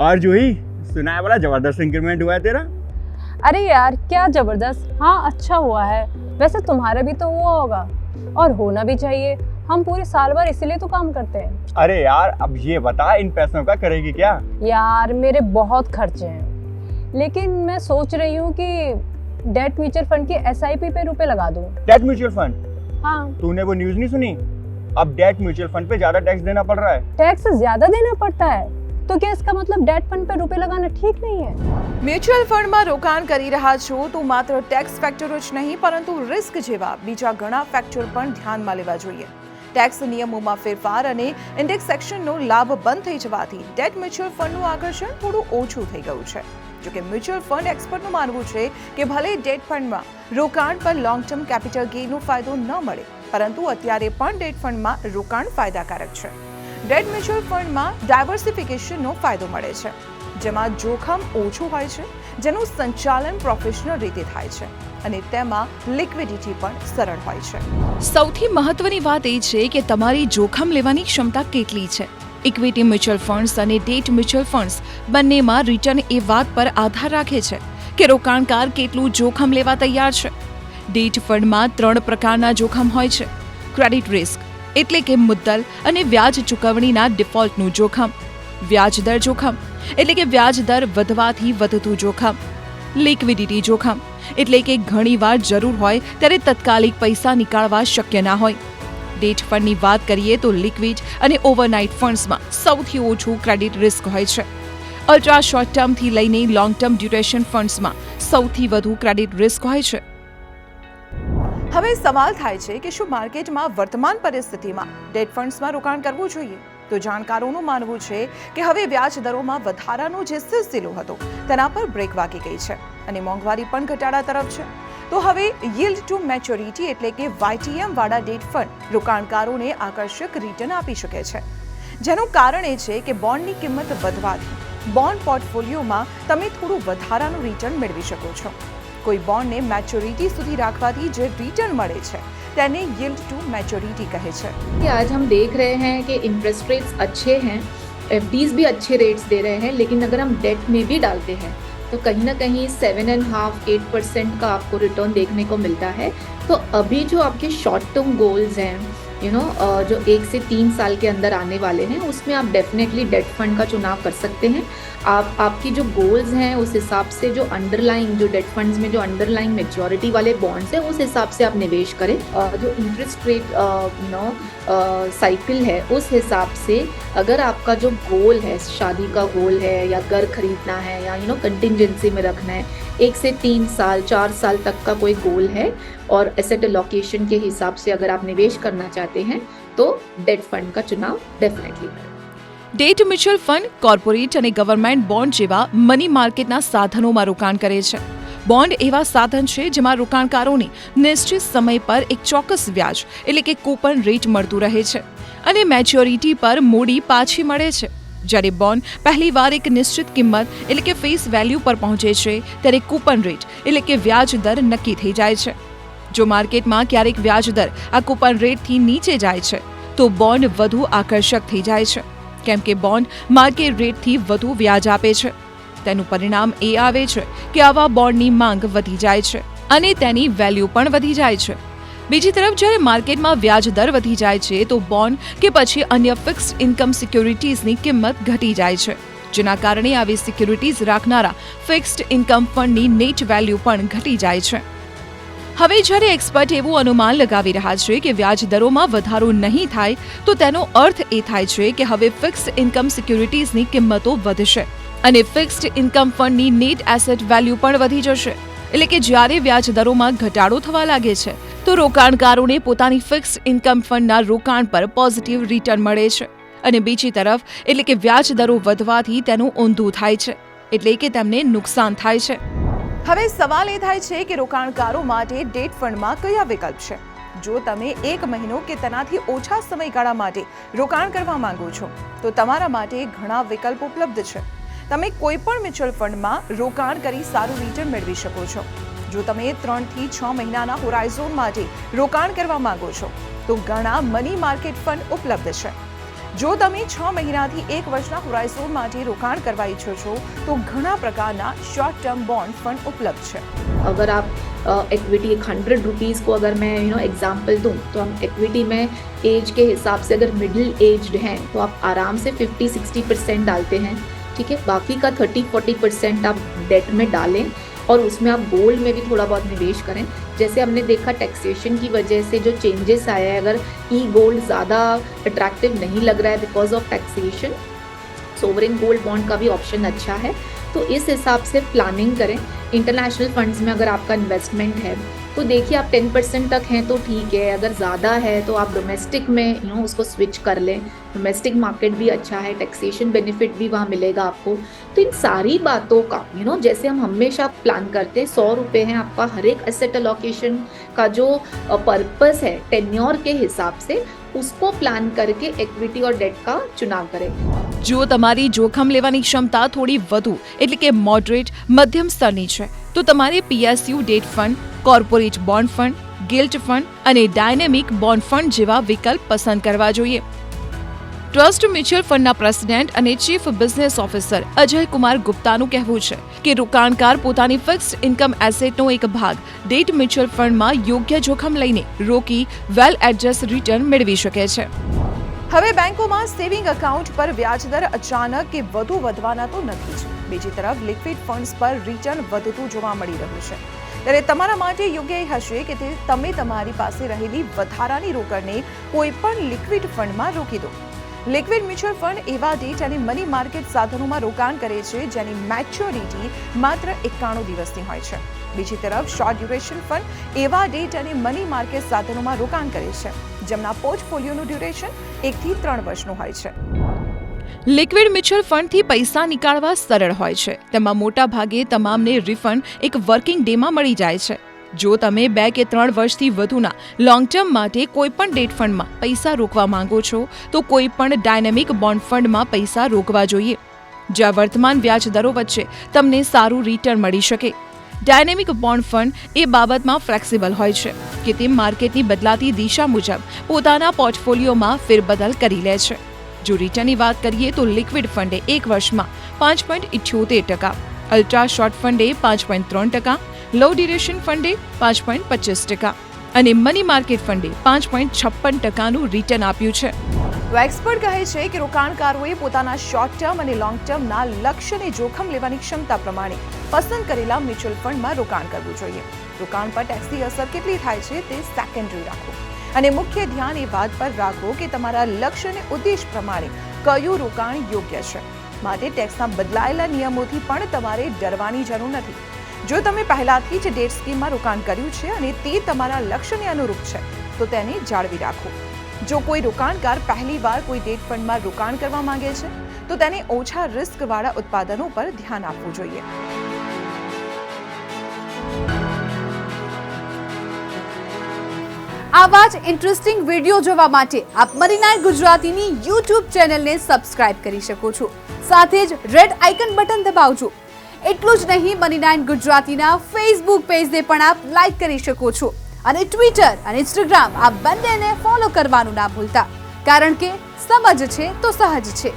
और जूही, सुना है बड़ा जबरदस्त इंक्रीमेंट हुआ है तेरा। अरे यार क्या जबरदस्त। हाँ अच्छा हुआ है। वैसे तुम्हारा भी तो हुआ होगा और होना भी चाहिए। हम पूरे साल भर इसीलिए तो काम करते हैं। अरे यार अब ये बता, इन पैसों का करेगी क्या? यार मेरे बहुत खर्चे हैं, लेकिन मैं सोच रही हूँ कि डेट म्यूचुअल फंड की SIP पे रुपए लगा दूँ। Debt mutual fund? हाँ। तूने वो न्यूज नहीं सुनी? अब डेट म्यूचुअल फंड पे ज्यादा टैक्स देना पड़ रहा है। टैक्स ज्यादा देना पड़ता है? तो क्या इसका मतलब डेट फंड पे रुपए लगाना ठीक नहीं है? મ્યુચ્યુઅલ ફંડમાં રોકાણ કરી રહ્યા છો તો માત્ર ટેક્સ ફેક્ટરો જ નહીં પરંતુ રિસ્ક જેવા બીજા ઘણા ફેક્ટર પણ ધ્યાનમાં લેવા જોઈએ. ટેક્સ નિયમોમાં ફેરફાર અને ઇન્ડેક્સેશનનો લાભ બંધ થઈ જવાથી ડેટ મ્યુચ્યુઅલ ફંડનું આકર્ષણ થોડું ઓછું થઈ ગયું છે. જોકે મ્યુચ્યુઅલ ફંડ એક્સપર્ટનું માનવું છે કે ભલે ડેટ ફંડમાં રોકાણ પર લોંગ ટર્મ કેપિટલ ગેઇનનો ફાયદો ન મળે, પરંતુ અત્યારે પણ ડેટ ફંડમાં રોકાણ ફાયદાકારક છે. ડેટ મ્યુચ્યુઅલ ફંડમાં ડાયવર્સિફિકેશનનો ફાયદો મળે છે, જેમાં જોખમ ઓછું હોય છે, જેનું સંચાલન પ્રોફેશનલ રીતે થાય છે અને તેમાં લિક્વિડિટી પણ સરળ હોય છે. સૌથી મહત્વની વાત એ છે કે તમારી જોખમ લેવાની ક્ષમતા કેટલી છે. ઇક્વિટી મ્યુચ્યુઅલ ફંડ્સ અને ડેટ મ્યુચ્યુઅલ ફંડ્સ બંનેમાં રિટર્ન એ વાત પર આધાર રાખે છે કે રોકાણકાર કેટલું જોખમ લેવા તૈયાર છે. ડેટ ફંડમાં 3 પ્રકારના જોખમ હોય છે. ક્રેડિટ રિસ્ક એટલે કે મુદ્દલ અને વ્યાજ ચૂકવણીના ડિફોલ્ટનું જોખમ. વ્યાજદર જોખમ એટલે કે વ્યાજદર વધવાથી વધતું જોખમ. લિક્વિડિટી જોખમ એટલે કે ઘણીવાર જરૂર હોય ત્યારે તત્કાલિક પૈસા નીકાળવા શક્ય ના હોય. ડેટ ફંડની વાત કરીએ તો લિક્વિડ અને ઓવરનાઇટ ફંડ્સમાં સૌથી ઓછું ક્રેડિટ રિસ્ક હોય છે. અલ્ટ્રા શોર્ટ ટર્મથી લઈને લોંગ ટર્મ ડ્યુરેશન ફંડ્સમાં સૌથી વધુ ક્રેડિટ રિસ્ક હોય છે. હવે સવાલ થાય છે કે શું માર્કેટમાં વર્તમાન પરિસ્થિતિમાં ડેટ ફંડ્સમાં રોકાણ કરવું જોઈએ? તો જાણકારોનું માનવું છે કે હવે વ્યાજ દરોમાં વધારાનો જે સિલસિલો હતો તેના પર બ્રેક વાગી ગઈ છે અને મોંઘવારી પણ ઘટાડા તરફ છે. તો હવે yield to maturity એટલે કે YTM વાળા ડેટ ફંડ રોકાણકારોને આકર્ષક રિટર્ન આપી શકે છે, જેનું કારણ એ છે કે બોન્ડની કિંમત વધવાથી બોન્ડ પોર્ટફોલિયોમાં તમે થોડું વધારાનું રિટર્ન મેળવી શકો છો. कोई बॉन्ड ने मैच्योरिटी સુધી રાખવાથી જે રિટર્ન મળે છે તેને यील्ड टू मैच्योरिटी कहे છે. कि आज हम देख रहे हैं कि इंटरेस्ट रेट्स अच्छे हैं, FDs भी अच्छे रेट्स दे रहे हैं, लेकिन अगर हम डेट में भी डालते हैं तो कहीं ना कहीं 7.5-8% का आपको रिटर्न देखने को मिलता है. तो अभी जो आपके शॉर्ट टर्म गोल्स हैं जो 1 से 3 साल के अंदर आने वाले हैं, उसमें आप डेफिनेटली डेट फंड का चुनाव कर सकते हैं. आपकी जो गोल्स हैं उस हिसाब से जो अंडरलाइंग जो डेट फंड्स में जो अंडरलाइंग मेच्योरिटी वाले बॉन्ड्स हैं उस हिसाब से आप निवेश करें. जो इंटरेस्ट रेट साइकिल है उस हिसाब से अगर आपका जो गोल है, शादी का गोल है या घर खरीदना है या कंटिजेंसी में रखना है, 1 से 3 साल 4 साल तक का कोई गोल है और एसेट एलोकेशन के हिसाब से अगर आप निवेश करना चाहते हैं तो डेट फंड का चुनाव डेफिनेटली करें. ડેટ મ્યુચ્યુઅલ ફંડ કોર્પોરેટ અને ગવર્મેન્ટ બોન્ડ જેવા મની માર્કેટના સાધનોમાં રોકાણ કરે છે. બોન્ડ એવા સાધન છે જેમાં રોકાણકારોને નિશ્ચિત સમય પર એક ચોક્કસ વ્યાજ એટલે કે કૂપન રેટ મળતું રહે છે અને મેચ્યોરિટી પર મૂડી પાછી મળે છે. જ્યારે બોન્ડ પહેલીવાર એક નિશ્ચિત કિંમત એટલે કે ફેસ વેલ્યુ પર પહોંચે છે ત્યારે કૂપન રેટ એટલે કે વ્યાજ દર નક્કી થઈ જાય છે. જો માર્કેટમાં ક્યારેક વ્યાજ દર આ કૂપન રેટથી નીચે જાય છે તો બોન્ડ વધુ આકર્ષક થઈ જાય છે, કેમ કે બોન્ડ માર્કેટ રેટથી વધુ વ્યાજ આપે છે. તેનું પરિણામ એ આવે છે કે આવા બોન્ડની માંગ વધી જાય છે અને તેની વેલ્યુ પણ વધી જાય છે. બીજી તરફ જ્યારે માર્કેટમાં વ્યાજ દર વધી જાય છે તો બોન્ડ કે પછી અન્ય ફિક્સ્ડ ઇન્કમ સિક્યુરિટીઝની કિંમત ઘટી જાય છે, જેના કારણે આવી સિક્યુરિટીઝ રાખનારા ફિક્સ્ડ ઇન્કમ ફંડની નેટ વેલ્યુ પણ ઘટી જાય છે. હવે જ્યારે એક્સપર્ટ એવું અનુમાન લગાવી રહ્યા છે કે વ્યાજ દરોમાં વધારો નહીં થાય તો તેનો અર્થ એ થાય છે કે હવે ફિક્સ્ડ ઇન્કમ સિક્યુરિટીઝની કિંમતો વધશે અને ફિક્સ્ડ ઇન્કમ ફંડની નેટ એસેટ વેલ્યુ પણ વધી જશે. એટલે કે જ્યારે વ્યાજ દરોમાં ઘટાડો થવા લાગે છે તો રોકાણકારોને પોતાની ફિક્સ્ડ ઇન્કમ ફંડના રોકાણ પર પોઝિટિવ રિટર્ન મળે છે અને બીજી તરફ એટલે કે વ્યાજ દરો વધવાથી તેનું ઊંધું થાય છે, એટલે કે તેમને નુકસાન થાય છે. હવે સવાલ એ થાય છે કે રોકાણકારો માટે ડેટ ફંડમાં કયા વિકલ્પ છે. જો તમે 1 મહિનો કે તેનાથી ઓછા સમયગાળા માટે રોકાણ કરવા માંગો છો તો તમારા માટે ઘણા વિકલ્પ ઉપલબ્ધ છે. તમે કોઈ પણ મ્યુચ્યુઅલ ફંડમાં રોકાણ કરી સારું રિટર્ન મેળવી શકો છો. જો તમે 3 થી 6 મહિનાના હોરાઇઝોન માટે રોકાણ કરવા માંગો છો તો ઘણા મની માર્કેટ ફંડ ઉપલબ્ધ છે. જો તમે 6 મહિનાથી 1 વર્ષના હોરાઇઝોન માટે રોકાણ કરવા ઈચ્છો છો તો ઘણા પ્રકારના શોર્ટ ટર્મ બોન્ડ ફંડ ઉપલબ્ધ છે। अगर आप इक्विटी 100 रुपीज़ को अगर मैं एग्जांपल दूं तो हम इक्विटी में एज के हिसाब से अगर मिडिल एज्ड हैं तो आप आराम से 50-60% डालते हैं, ठीक है। बाकी का 30-40% आप डेट में डालें और उसमें आप गोल्ड में भी थोड़ा बहुत निवेश करें। जैसे हमने देखा टैक्सेशन की वजह से जो चेंजेस आया है, अगर ई गोल्ड ज़्यादा अट्रैक्टिव नहीं लग रहा है because of taxation, sovereign gold bond का भी ऑप्शन अच्छा है। तो इस हिसाब से प्लानिंग करें। इंटरनेशनल फंड्स में अगर आपका इन्वेस्टमेंट है तो देखिए आप 10% तक हैं तो ठीक है, अगर ज़्यादा है तो आप डोमेस्टिक में उसको स्विच कर लें। डोमेस्टिक मार्केट भी अच्छा है, टैक्सेशन बेनिफिट भी वहाँ मिलेगा आपको। तो इन सारी बातों का जैसे हम हमेशा प्लान करते हैं, 100 रुपये हैं आपका हर एक एसेट अलोकेशन का जो पर्पस है टेन्योर के हिसाब से, उसको प्लान करके इक्विटी और डेट का चुनाव करें। જો તમારી જોખમ લેવાની ક્ષમતા થોડી વધુ એટલે કે મોડરેટ મધ્યમ સ્તરની છે તો તમારે PSU debt fund, corporate bond fund, gilt fund અને ડાયનેમિક બોન્ડ ફંડ જેવા વિકલ્પ પસંદ કરવા જોઈએ। ટ્રસ્ટ મ્યુચ્યુઅલ ફંડના પ્રેસિડેન્ટ અને chief business officer Ajay Kumar ગુપ્તાનું કહેવું છે કે રોકાણકાર પોતાની ફિક્સ્ડ ઇન્કમ એસેટનો એક ભાગ ડેટ મ્યુચ્યુઅલ ફંડમાં યોગ્ય જોખમ લઈને રોકી વેલ એડજસ્ટ રિટર્ન મેળવી શકે છે। હવે બેંકોમાં સેવિંગ એકાઉન્ટ પર વ્યાજ દર અચાનક કે વધુ વધવાના તો નથી જ। બીજી તરફ લિક્વિડ ફંડ્સ પર રિટર્ન વધતું જોવા મળી રહ્યું છે, ત્યારે તમારા માટે યોગ્ય એ હશે કે તમે તમારી પાસે રહેલી વધારાની રોકડને કોઈ પણ લિક્વિડ ફંડમાં રોકી દો। લિક્વિડ મ્યુચ્યુઅલ ફંડ એવા ડેટ અને મની માર્કેટ સાધનોમાં રોકાણ કરે છે જેની મેચ્યોરિટી માત્ર 91 દિવસની હોય છે। બીજી તરફ શોર્ટ ડ્યુરેશન ફંડ એવા ડેટ અને મની માર્કેટ સાધનોમાં રોકાણ કરે છે જેમના પોર્ટફોલિયોનું ડ્યુરેશન 1 થી 3 વર્ષનું હોય છે। લિક્વિડ મ્યુચ્યુઅલ ફંડથી પૈસા નીકાળવા સરળ હોય છે, તેમાં મોટા ભાગે તમામને રિફંડ એક વર્કિંગ ડેમાં મળી જાય છે। જો તમે 2 કે 3 વર્ષથી વધુના લોંગ ટર્મ માટે કોઈપણ ડેટ ફંડમાં પૈસા રોકવા માંગો છો તો કોઈપણ ડાયનેમિક બોન્ડ ફંડમાં પૈસા રોકવા જોઈએ જ્યાં વર્તમાન વ્યાજ દરો વચ્ચે તમને સારું રિટર્ન મળી શકે। ડાયનેમિક બોન્ડ ફંડ એ બાબતમાં ફ્લેક્સિબલ હોય છે કે તે માર્કેટની બદલાતી દિશા મુજબ પોતાના પોર્ટફોલિયોમાં ફેરબદલ કરી લે છે। જો રિટર્નની વાત કરીએ તો લિક્વિડ ફંડે 1 વર્ષમાં 5.78%, અલ્ટ્રા શોર્ટ ફંડે 5.3%, લો ડ્યુરેશન ફંડે 5.25% અને મની માર્કેટ ફંડે 5.56%નું રિટર્ન આપ્યું છે। એક્સપર્ટ કહે છે કે રોકાણકારોએ પોતાના શોર્ટ ટર્મ અને લોંગ ટર્મના લક્ષ્યને જોખમ લેવાની ક્ષમતા પ્રમાણે પસંદ કરેલા મ્યુચ્યુઅલ ફંડમાં રોકાણ કરવું જોઈએ। રોકાણ પર ટેક્સની અસર કેટલી થાય છે તે સેકન્ડરી રાખો અને મુખ્ય ધ્યાન એ વાત પર રાખો કે તમારા લક્ષ્ય અને ઉદ્દેશ પ્રમાણે કયું રોકાણ યોગ્ય છે। માટે ટેક્સના બદલાયેલા નિયમોથી પણ તમારે ડરવાની જરૂર નથી। જો તમે પહેલાથી જ ડેટ સ્કીમમાં રોકાણ કર્યું છે અને તે તમારા લક્ષ્યને અનુરૂપ છે તો તેને જાળવી રાખો। જો કોઈ રોકાણકાર પહેલી વાર કોઈ ડેટ ફંડમાં રોકાણ કરવા માંગે છે તો તેને ઓછા રિસ્કવાળા ઉત્પાદનો પર ધ્યાન આપવું જોઈએ। આવા જ ઇન્ટરેસ્ટિંગ વિડીયો જોવા માટે આપ મની9 ગુજરાતીની YouTube ચેનલને સબસ્ક્રાઇબ કરી શકો છો, સાથે જ રેડ આઇકન બટન દબાવજો। એટલું જ નહીં, મની9 ગુજરાતીના ફેસબુક પેજને પણ આપ લાઈક કરી શકો છો અને ટ્વિટર અને ઇન્સ્ટાગ્રામ આ બંનેને ફોલો કરવાનું ના ભૂલતા, કારણ કે સમજ છે તો સહજ છે।